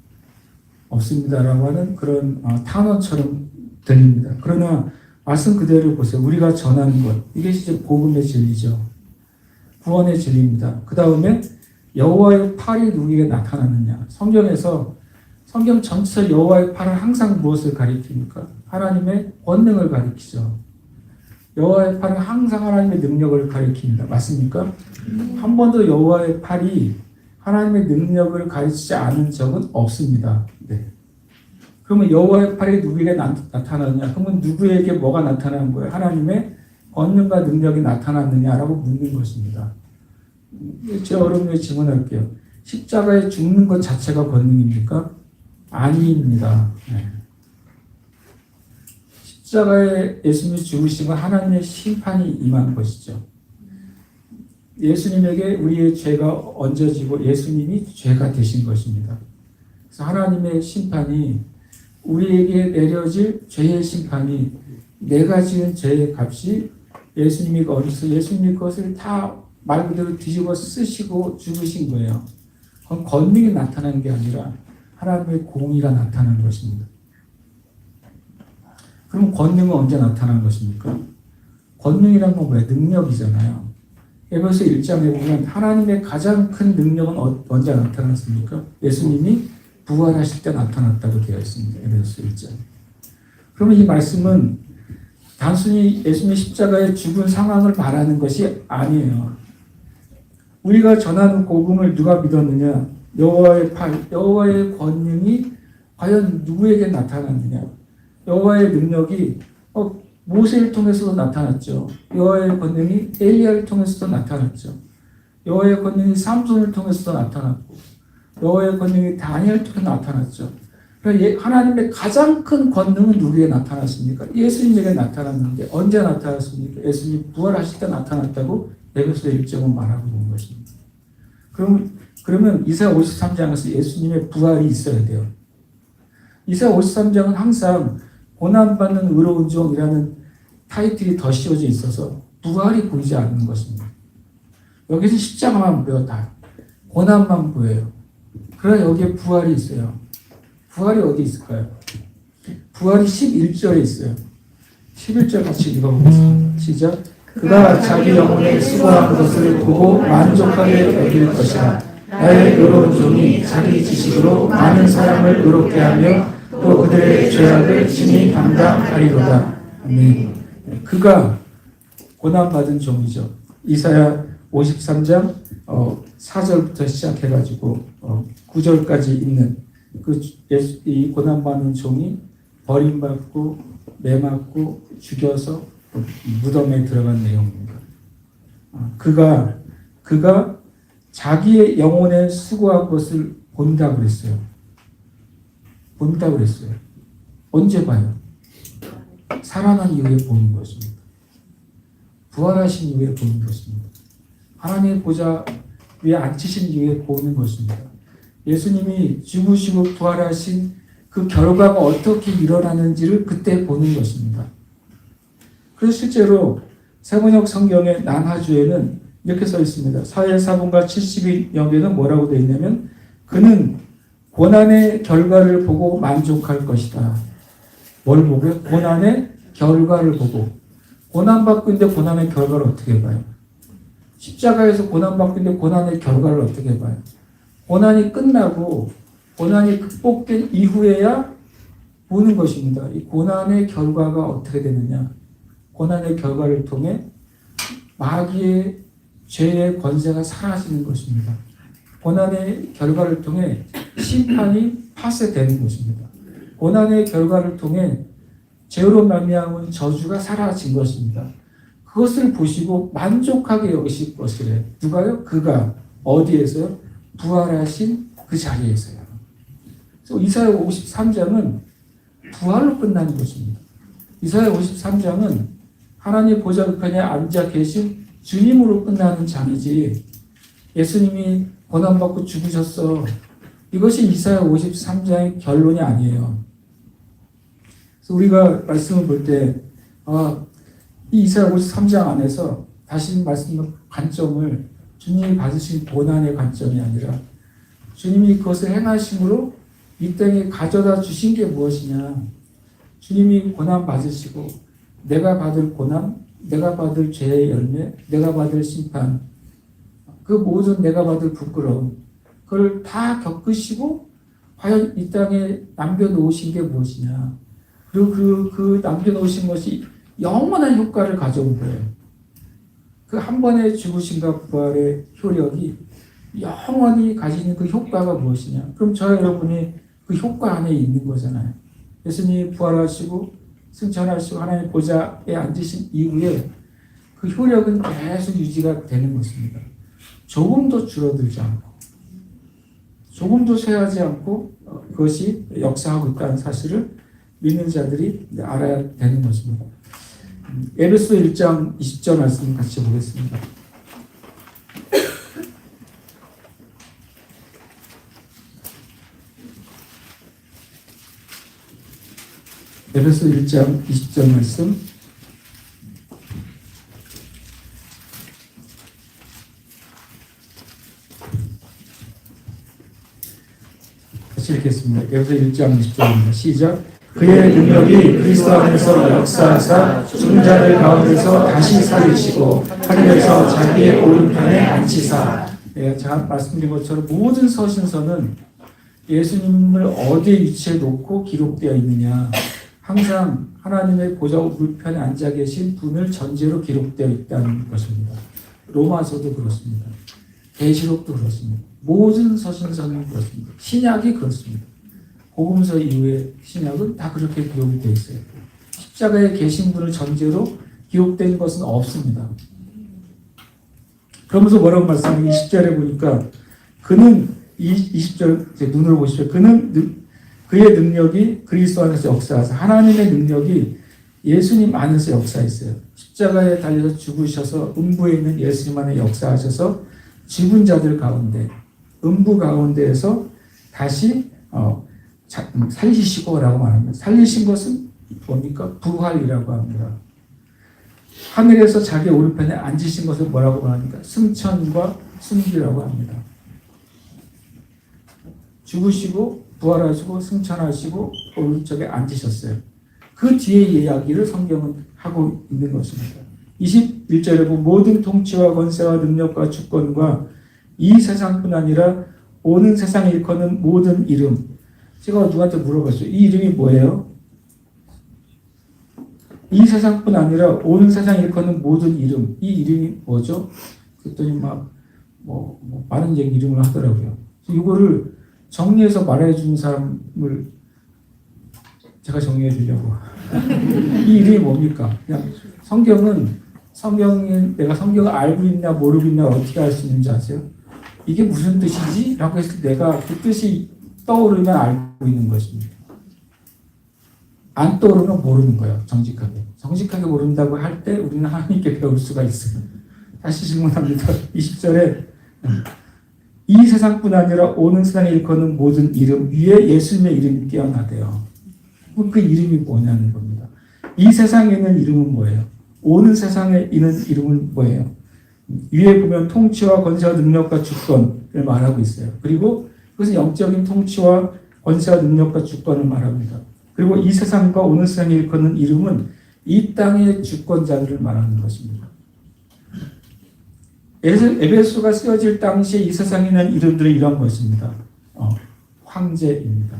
없습니다라고 하는 그런 탄원처럼 들립니다. 그러나 말씀 그대로 보세요. 우리가 전하는 것, 이게 이제 복음의 진리죠. 구원의 진리입니다. 그 다음에 여호와의 팔이 누구에게 나타났느냐. 성경 전체 여호와의 팔은 항상 무엇을 가리킵니까? 하나님의 권능을 가리키죠. 여호와의 팔은 항상 하나님의 능력을 가리킵니다. 맞습니까? 한 번도 여호와의 팔이 하나님의 능력을 가리키지 않은 적은 없습니다. 네. 그러면 여호와의 팔이 누구에게 나타났느냐? 그러면 누구에게 뭐가 나타난 거예요? 하나님의 권능과 능력이 나타났느냐라고 묻는 것입니다. 제가 여러분에게 질문할게요. 십자가에 죽는 것 자체가 권능입니까? 아닙니다. 네. 십자가에 예수님이 죽으신 건 하나님의 심판이 임한 것이죠. 예수님에게 우리의 죄가 얹어지고 예수님이 죄가 되신 것입니다. 그래서 하나님의 심판이 우리에게 내려질 죄의 심판이 내가 지은 죄의 값이 예수님이 어디서 예수님이 그것을 다 말 그대로 뒤집어 쓰시고 죽으신 거예요. 그건 권능이 나타나는 게 아니라 하나님의 공의가 나타나는 것입니다. 그럼 권능은 언제 나타나는 것입니까? 권능이란 건 뭐예요? 능력이잖아요. 에베소 1장에 보면 하나님의 가장 큰 능력은 언제 나타났습니까? 예수님이 부활하실 때 나타났다고 되어 있습니다. 에베소 1장. 그러면 이 말씀은 단순히 예수님의 십자가에 죽은 상황을 말하는 것이 아니에요. 우리가 전하는 복음을 누가 믿었느냐? 여호와의 팔, 여호와의 권능이 과연 누구에게 나타났느냐? 여호와의 능력이 모세를 통해서도 나타났죠. 여호와의 권능이 엘리야를 통해서도 나타났죠. 여호와의 권능이 삼손을 통해서도 나타났고 여호와의 권능이 다니엘을 통해 나타났죠. 그러니까 하나님의 가장 큰 권능은 누구에게 나타났습니까? 예수님에게 나타났는데 언제 나타났습니까? 예수님이 부활하실 때 나타났다고 에베소 1장은 말하고 있는 것입니다. 그러면 이사야 53장에서 예수님의 부활이 있어야 돼요. 이사야 53장은 항상 고난받는 의로운 종이라는 타이틀이 더 씌워져 있어서 부활이 보이지 않는 것입니다. 여기서 십자가만 보여 다. 고난만 보여요. 그러나 여기에 부활이 있어요. 부활이 어디 있을까요? 부활이 11절에 있어요. 11절 같이 읽어보겠습니다. 시작. 그가 자기 영혼에 수고한 것을 보고 만족하게 여길 것이라. 나의 의로운 종이 자기 지식으로 많은 사람을 의롭게 하며 또 그들의 죄악을 친히 담당하리로다. 아멘. 그가 고난받은 종이죠. 이사야 53장 4절부터 시작해가지고 9절까지 있는 이 고난받는 종이 버림받고 매맞고 죽여서 무덤에 들어간 내용입니다. 그가 자기의 영혼에 수고한 것을 본다고 그랬어요. 본다고 그랬어요. 언제 봐요? 살아난 이후에 보는 것입니다. 부활하신 이후에 보는 것입니다. 하나님의 보좌 위에 앉히신 이후에 보는 것입니다. 예수님이 죽으시고 부활하신 그 결과가 어떻게 일어나는지를 그때 보는 것입니다. 그래서 실제로 세번역 성경의 난하주에는 이렇게 써 있습니다. 사회사본가 70인역에는 뭐라고 되어 있냐면 그는 고난의 결과를 보고 만족할 것이다. 뭘 보고요? 고난의 결과를 보고. 고난받고 있는데 고난의 결과를 어떻게 봐요? 십자가에서 고난받고 있는데 고난의 결과를 어떻게 봐요? 고난이 끝나고 고난이 극복된 이후에야 보는 것입니다. 이 고난의 결과가 어떻게 되느냐? 고난의 결과를 통해 마귀의 죄의 권세가 사라지는 것입니다. 고난의 결과를 통해 심판이 파쇄되는 것입니다. 고난의 결과를 통해 죄로 말미암은 저주가 사라진 것입니다. 그것을 보시고 만족하게 여기실 것이래. 누가요? 그가 어디에서요? 부활하신 그 자리에서요. 그래서 이사야 53장은 부활로 끝나는 것입니다. 이사야 53장은 하나님 보좌 우편에 앉아 계신 주님으로 끝나는 장이지 예수님이 고난받고 죽으셨어. 이것이 이사야 53장의 결론이 아니에요. 그래서 우리가 말씀을 볼 때 이 이사야 53장 안에서 다시 말씀드린 관점을 주님이 받으신 고난의 관점이 아니라 주님이 그것을 행하심으로 이 땅에 가져다 주신 게 무엇이냐. 주님이 고난 받으시고 내가 받을 고난, 내가 받을 죄의 열매, 내가 받을 심판, 그 모든 내가 받을 부끄러움, 그걸 다 겪으시고 과연 이 땅에 남겨놓으신 게 무엇이냐. 그리고 그 남겨놓으신 것이 영원한 효과를 가져온 거예요. 그 한 번의 죽으심과 부활의 효력이 영원히 가지는 그 효과가 무엇이냐. 그럼 저 여러분이 그 효과 안에 있는 거잖아요. 예수님이 부활하시고 승천하시고 하나님 보좌에 앉으신 이후에 그 효력은 계속 유지가 되는 것입니다. 조금도 줄어들지 않고 조금도 쇠하지 않고 그것이 역사하고 있다는 사실을 믿는 자들이 알아야 되는 것입니다. 에베소 1장 20절 말씀 같이 보겠습니다. 에베소 1장 20절 말씀. 같이 읽겠습니다. 에베소 1장 20절입니다. 시작. 그의 능력이 그리스도 안에서 역사하사 죽은 자들 가운데서 다시 살리시고 하늘에서 자기의 오른편에 앉히사. 제가 말씀드린 것처럼 모든 서신서는 예수님을 어디에 위치해 놓고 기록되어 있느냐. 항상 하나님의 보좌 우편에 앉아 계신 분을 전제로 기록되어 있다는 것입니다. 로마서도 그렇습니다. 계시록도 그렇습니다. 모든 서신서는 그렇습니다. 신약이 그렇습니다. 복음서 이후의 신약은 다 그렇게 기록이 되어 있어요. 십자가에 계신 분을 전제로 기록된 것은 없습니다. 그러면서 뭐라고 말씀하냐면 20절에 보니까 그는 20절 제 눈으로 보십시오. 그는 그의 능력이 그리스도 안에서 역사하사 하나님의 능력이 예수님 안에서 역사했어요. 십자가에 달려서 죽으셔서 음부에 있는 예수님 안에 역사하셔서 죽은 자들 가운데 음부 가운데에서 다시 살리시고라고 말합니다. 살리신 것은 뭡니까? 부활이라고 합니다. 하늘에서 자기 오른편에 앉으신 것을 뭐라고 말합니까? 승천과 승기라고 합니다. 죽으시고 부활하시고 승천하시고 오른쪽에 앉으셨어요. 그 뒤에 이야기를 성경은 하고 있는 것입니다. 21절에 보면 모든 통치와 권세와 능력과 주권과 이 세상뿐 아니라 오는 세상에 일컫는 모든 이름. 제가 누구한테 물어봤어요. 이 이름이 뭐예요? 이 세상뿐 아니라 오는 세상에 일컫는 모든 이름. 이 이름이 뭐죠? 그랬더니 많은 이름을 하더라고요. 이거를 정리해서 말해주는 사람을 제가 정리해 주려고. 이 이름이 뭡니까? 그냥 성경은 내가 성경을 알고 있냐 모르고 있냐 어떻게 알 수 있는지 아세요? 이게 무슨 뜻이지? 라고 했을 때 내가 그 뜻이 떠오르면 알고 있는 것입니다. 안 떠오르면 모르는 거예요. 정직하게. 정직하게 모른다고 할 때 우리는 하나님께 배울 수가 있어요. 다시 질문합니다. 20절에 이 세상뿐 아니라 오는 세상에 일컫는 모든 이름 위에 예수님의 이름이 뛰어나대요. 그 이름이 뭐냐는 겁니다. 이 세상에 있는 이름은 뭐예요? 오는 세상에 있는 이름은 뭐예요? 위에 보면 통치와 권세와 능력과 주권을 말하고 있어요. 그리고 그것은 영적인 통치와 권세와 능력과 주권을 말합니다. 그리고 이 세상과 오는 세상에 일컫는 이름은 이 땅의 주권자들을 말하는 것입니다. 에베소가 쓰여질 당시에 이 세상에 있는 이름들은 이런 것입니다. 황제입니다.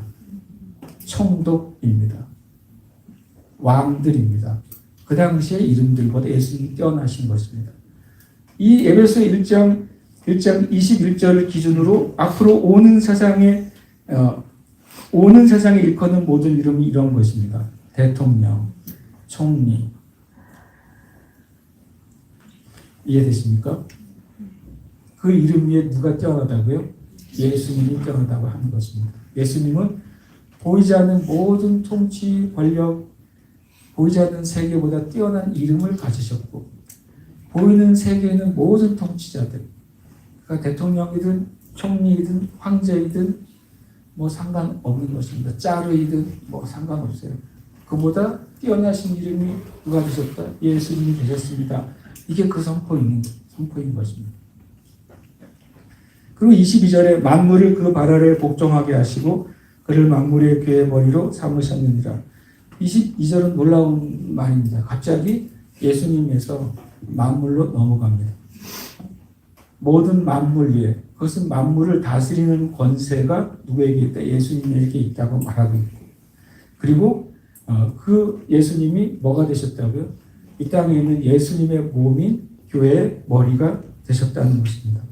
총독입니다. 왕들입니다. 그 당시의 이름들보다 예수님이 뛰어나신 것입니다. 이 에베소 1장 21절을 기준으로 앞으로 오는 세상에 일컫는 모든 이름이 이런 것입니다. 대통령, 총리. 이해되십니까? 그 이름 위에 누가 뛰어나다고요? 예수님이 뛰어나다고 하는 것입니다. 예수님은 보이지 않는 모든 통치, 권력, 보이지 않는 세계보다 뛰어난 이름을 가지셨고 보이는 세계에 있는 모든 통치자들, 그러니까 대통령이든 총리이든 황제이든 뭐 상관없는 것입니다. 짜르이든 뭐 상관없어요. 그보다 뛰어나신 이름이 누가 되셨다? 예수님이 되셨습니다. 이게 그 선포인 것입니다. 그리고 22절에 만물을 그 발 아래 복종하게 하시고 그를 만물의 궤의 머리로 삼으셨느니라. 22절은 놀라운 말입니다. 갑자기 예수님에서 만물로 넘어갑니다. 모든 만물 위에, 그것은 만물을 다스리는 권세가 누구에게 있다? 예수님에게 있다고 말하고 있고, 그리고 그 예수님이 뭐가 되셨다고요? 이 땅에 있는 예수님의 몸인 교회의 머리가 되셨다는 것입니다.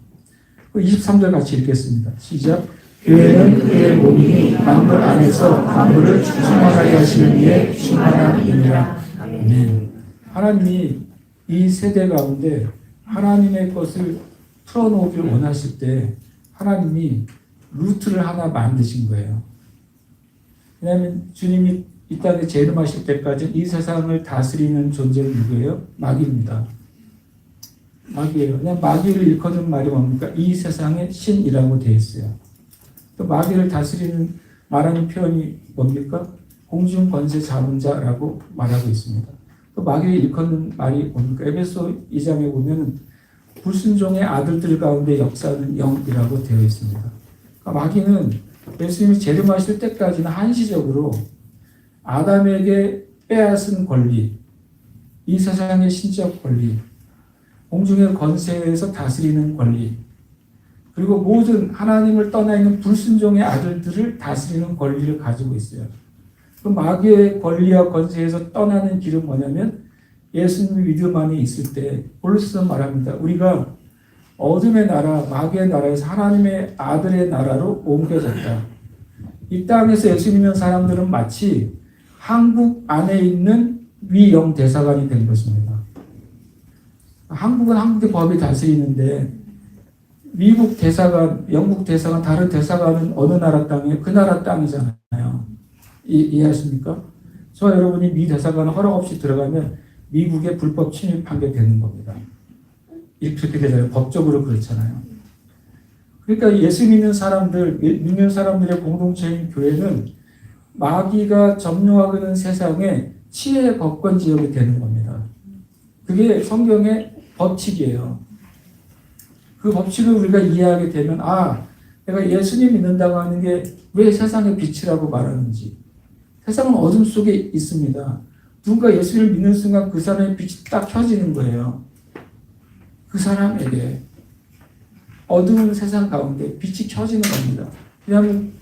23절 같이 읽겠습니다. 시작. 교회는 그의 몸이니 만물 안에서 만물을 충만하게 하시는 이의 충만한 이니라. 아멘. 하나님이 이 세대 가운데 하나님의 것을 풀어놓기를 원하실 때 하나님이 루트를 하나 만드신 거예요. 왜냐하면 주님이 이 땅에 재림하실 때까지 이 세상을 다스리는 존재는 누구예요? 마귀입니다. 마귀예요. 그냥 마귀를 일컫는 말이 뭡니까? 이 세상의 신이라고 되어 있어요. 또 마귀를 다스리는 말하는 표현이 뭡니까? 공중 권세 잡은 자라고 말하고 있습니다. 또 마귀를 일컫는 말이 뭡니까? 에베소 2장에 보면 불순종의 아들들 가운데 역사하는 영이라고 되어 있습니다. 그러니까 마귀는 예수님이 재림하실 때까지는 한시적으로 아담에게 빼앗은 권리, 이 세상의 신적 권리, 공중의 권세에서 다스리는 권리, 그리고 모든 하나님을 떠나 있는 불순종의 아들들을 다스리는 권리를 가지고 있어요. 그 마귀의 권리와 권세에서 떠나는 길은 뭐냐면 예수님 믿음 안에 있을 때 볼로스는 말합니다. 우리가 어둠의 나라, 마귀의 나라에서 하나님의 아들의 나라로 옮겨졌다. 이 땅에서 예수 믿는 사람들은 마치 한국 안에 있는 위영 대사관이 된 것입니다. 한국은 한국의 법이 다스리는데 미국 대사관, 영국 대사관, 다른 대사관은 어느 나라 땅이에요? 그 나라 땅이잖아요. 이해하십니까? 저와 여러분이 미 대사관에 허락 없이 들어가면 미국에 불법 침입한 게 되는 겁니다. 이렇게 되잖아요. 법적으로 그렇잖아요. 그러니까 예수 믿는 사람들의 공동체인 교회는 마귀가 점령하고 있는 세상에 치의 법권 지역이 되는 겁니다. 그게 성경의 법칙이에요. 그 법칙을 우리가 이해하게 되면 내가 예수님 믿는다고 하는 게 왜 세상의 빛이라고 말하는지. 세상은 어둠 속에 있습니다. 누군가 예수를 믿는 순간 그 사람의 빛이 딱 켜지는 거예요. 그 사람에게 어두운 세상 가운데 빛이 켜지는 겁니다. 왜냐하면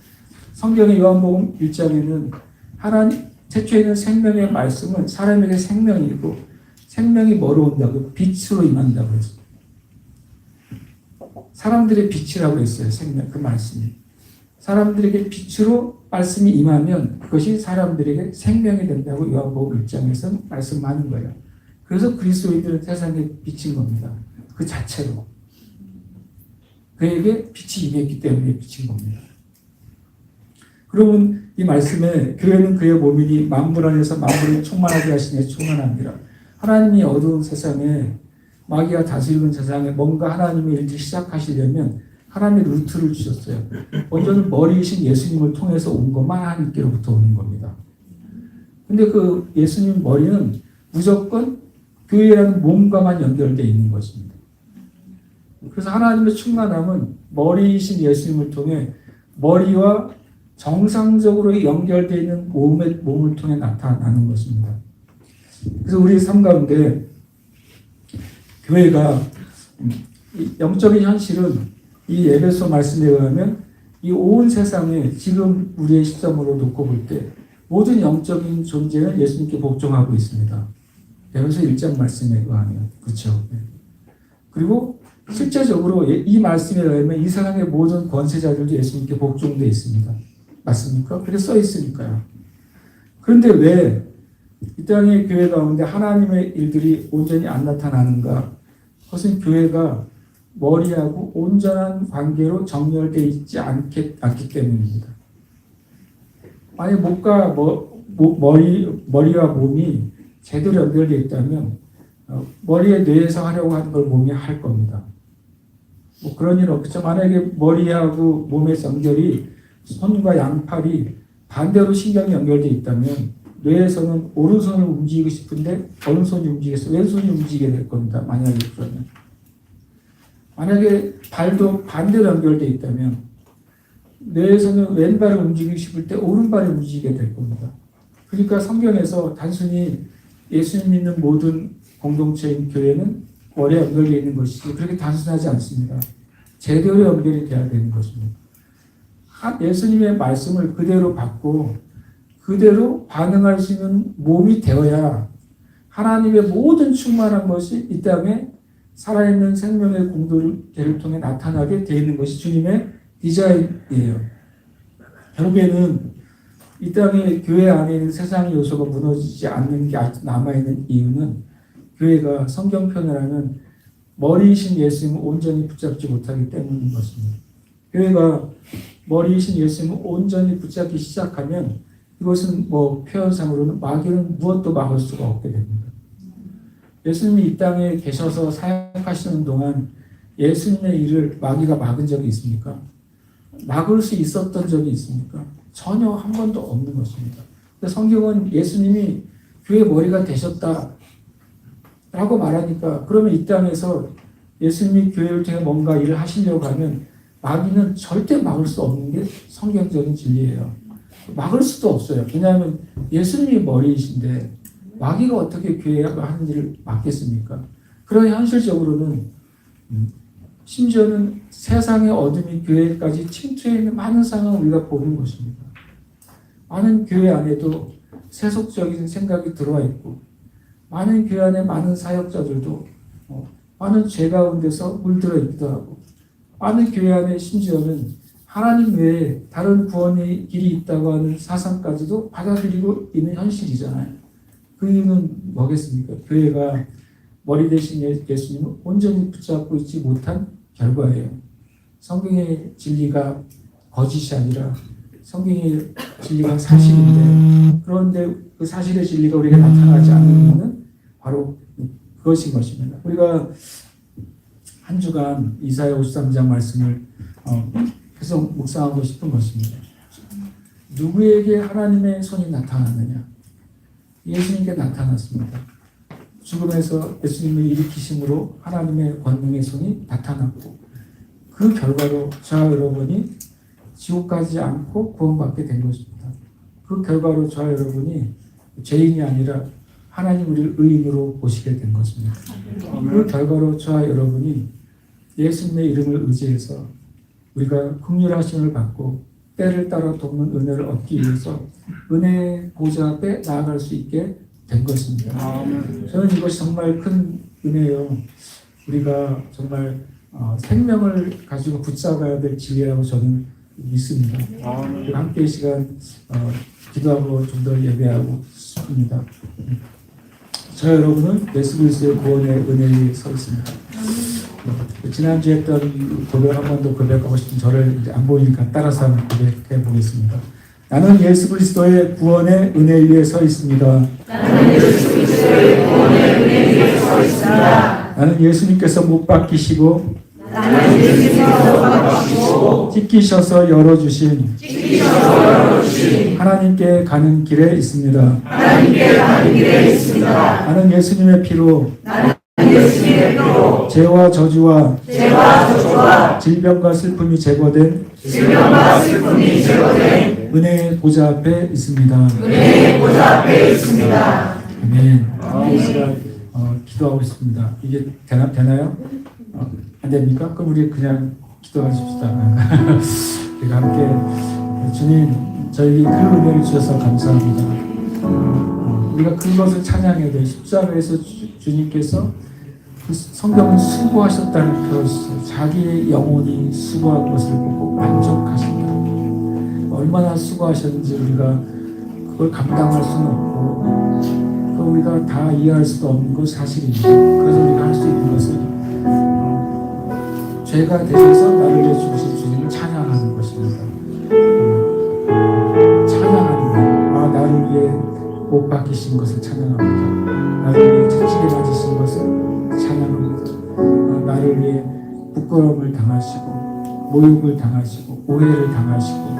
성경의 요한복음 1장에는 하나님 태초에 있는 생명의 말씀은 사람에게 생명이고 생명이 뭐로 온다고? 빛으로 임한다고 했어요. 사람들의 빛이라고 했어요. 생명, 그 말씀이. 사람들에게 빛으로 말씀이 임하면 그것이 사람들에게 생명이 된다고 요한복음 1장에서 말씀하는 거예요. 그래서 그리스도인들은 세상에 비친 겁니다. 그 자체로. 그에게 빛이 임했기 때문에 비친 겁니다. 그러면 이 말씀에 교회는 그의 몸이니 만물 안에서 만물을 충만하게 하시니 충만합니다. 하나님이 어두운 세상에 마귀가 다스리는 세상에 뭔가 하나님의 일을 시작하시려면 하나님의 루트를 주셨어요. 먼저는 머리이신 예수님을 통해서 온 것만 하나님께로부터 오는 겁니다. 근데 그 예수님 머리는 무조건 교회라는 몸과만 연결되어 있는 것입니다. 그래서 하나님의 충만함은 머리이신 예수님을 통해 머리와 정상적으로 연결되어 있는 몸을 통해 나타나는 것입니다. 그래서 우리 삶 가운데 교회가 영적인 현실은 이 에베소 말씀에 의하면 이 온 세상에 지금 우리의 시점으로 놓고 볼 때 모든 영적인 존재는 예수님께 복종하고 있습니다. 에베소 1장 말씀에 의하면 그렇죠. 그리고 실제적으로 이 말씀에 의하면 이 세상의 모든 권세자들도 예수님께 복종되어 있습니다. 맞습니까? 그렇게 써 있으니까요. 그런데 왜 이 땅의 교회 가운데 하나님의 일들이 온전히 안 나타나는가? 그것은 교회가 머리하고 온전한 관계로 정렬되어 있지 않기 때문입니다. 만약 머리와 몸이 제대로 연결되어 있다면 머리에 뇌에서 하려고 하는 걸 몸이 할 겁니다. 그런 일 없겠죠. 만약에 머리하고 몸의 연결이 손과 양팔이 반대로 신경이 연결되어 있다면 뇌에서는 오른손을 움직이고 싶은데 오른손이 움직여서 왼손이 움직이게 될 겁니다. 만약에 그러면. 만약에 발도 반대로 연결되어 있다면 뇌에서는 왼발을 움직이고 싶을 때 오른발이 움직이게 될 겁니다. 그러니까 성경에서 단순히 예수님 믿는 모든 공동체인 교회는 머리에 연결되어 있는 것이지 그렇게 단순하지 않습니다. 제대로 연결이 돼야 되는 것입니다. 예수님의 말씀을 그대로 받고 그대로 반응할 수 있는 몸이 되어야 하나님의 모든 충만한 것이 이 땅에 살아있는 생명의 공동체를 통해 나타나게 되어 있는 것이 주님의 디자인이에요. 결국에는 이 땅에 교회 안에 있는 세상의 요소가 무너지지 않는 게 아직 남아있는 이유는 교회가 성경편을 하면 머리이신 예수님을 온전히 붙잡지 못하기 때문인 것입니다. 교회가 머리이신 예수님을 온전히 붙잡기 시작하면 이것은 표현상으로는 마귀는 무엇도 막을 수가 없게 됩니다. 예수님이 이 땅에 계셔서 사역하시는 동안 예수님의 일을 마귀가 막은 적이 있습니까? 막을 수 있었던 적이 있습니까? 전혀 한 번도 없는 것입니다. 성경은 예수님이 교회 머리가 되셨다 라고 말하니까 그러면 이 땅에서 예수님이 교회를 통해 뭔가 일을 하시려고 하면 마귀는 절대 막을 수 없는 게 성경적인 진리예요. 막을 수도 없어요. 왜냐하면 예수님이 머리이신데 마귀가 어떻게 교회가 하는 일을 막겠습니까? 그러나 현실적으로는 심지어는 세상의 어둠이 교회까지 침투해 있는 많은 상황을 우리가 보는 것입니다. 많은 교회 안에도 세속적인 생각이 들어와 있고 많은 교회 안에 많은 사역자들도 많은 죄 가운데서 물들어 있기도 하고 많은 교회 안에 심지어는 하나님 외에 다른 구원의 길이 있다고 하는 사상까지도 받아들이고 있는 현실이잖아요. 그 이유는 뭐겠습니까? 교회가 머리 대신 예수님을 온전히 붙잡고 있지 못한 결과예요. 성경의 진리가 거짓이 아니라 성경의 진리가 사실인데 그런데 그 사실의 진리가 우리에게 나타나지 않는 것은 바로 그것인 것입니다. 우리가 한 주간 이사야 53장 말씀을 계속 묵상하고 싶은 것입니다. 누구에게 하나님의 손이 나타났느냐? 예수님께 나타났습니다. 죽음에서 예수님을 일으키심으로 하나님의 권능의 손이 나타났고 그 결과로 저와 여러분이 지옥 가지 않고 구원받게 된 것입니다. 그 결과로 저와 여러분이 죄인이 아니라 하나님 우리를 의인으로 보시게 된 것입니다. 그 결과로 저와 여러분이 예수님의 이름을 의지해서 우리가 긍휼하심을 받고 때를 따라 돕는 은혜를 얻기 위해서 은혜의 보좌 앞에 나아갈 수 있게 된 것입니다. 저는 이것이 정말 큰 은혜요. 우리가 정말 생명을 가지고 붙잡아야 될 진리라고 저는 믿습니다. 함께 이 시간 기도하고 좀 더 예배하고 싶습니다. 저 여러분은 예수 그리스도의 구원의 은혜에 서 있습니다. 지난주에 했던 고백 한 번 더 고백하고 싶은 저를 이제 안 보이니까 따라서 한번 고백해 보겠습니다. 나는 예수 그리스도의 구원의 은혜 위에 서 있습니다. 나는 예수 그리스도의 구원의 은혜 위에 서 있습니다. 나는 예수님께서 못 박히시고 나는 예수님께서 못 박히시고 찢기셔서 열어주신 하나님께 가는 길에 있습니다. 하나님께 가는 길에 있습니다. 나는 예수님의 피로 예수님의 피로 죄와 저주와 죄와 질병과 슬픔이 제거된 질병과 슬픔이 제거된 은혜의 보좌 앞에 있습니다. 은혜의 보좌 앞에 있습니다. 아멘. 이 시간 기도하고 있습니다. 이게 되나요? 안 됩니까? 그럼 우리 그냥 기도하십시다. 우리가 함께 주님 저에게 그 은혜를 주셔서 감사합니다. 우리가 그것을 찬양해야 돼요. 십자가에서 주님께서 그 성경은 수고하셨다는 표현이 자기의 영혼이 수고한 것을 보고 만족하신다. 얼마나 수고하셨는지 우리가 그걸 감당할 수는 없고 그걸 우리가 다 이해할 수도 없는 건 사실입니다. 그래서 우리가 할 수 있는 것은 죄가 되셔서 나를 위해 죽으신 주님을 찬양하는 것입니다. 찬양하는 것. 아, 나를 위해 못 박히신 것을 찬양합니다. 나를 위해 채찍에 맞으신 것을 찬양합니다. 아, 나를 위해 부끄러움을 당하시고 모욕을 당하시고 오해를 당하시고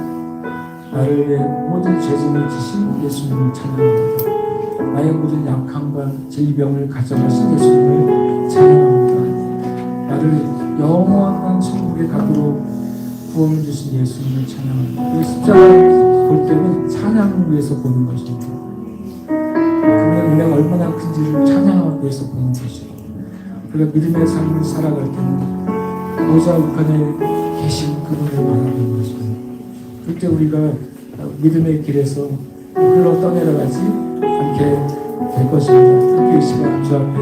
나를 위해 모든 죄짐을 지신 예수님을 찬양합니다. 나의 모든 약함과 질병을 가져가신 예수님을 찬양합니다. 나를 영원한 천국에 가도록 구원을 주신 예수님을 찬양합니다. 이 십자가를 볼 때는 찬양을 위해서 보는 것입니다. 그분의 은혜가 얼마나 큰지를 찬양하기 위해서 보는 것이고 우리가 믿음의 삶을 살아갈 때는 보좌 우편에 계신 그분을 바라보는 것입니다. 그때 우리가 믿음의 길에서 흘러 떠내려가지 않게 될 것입니다. 특히 이 시간 주 앞에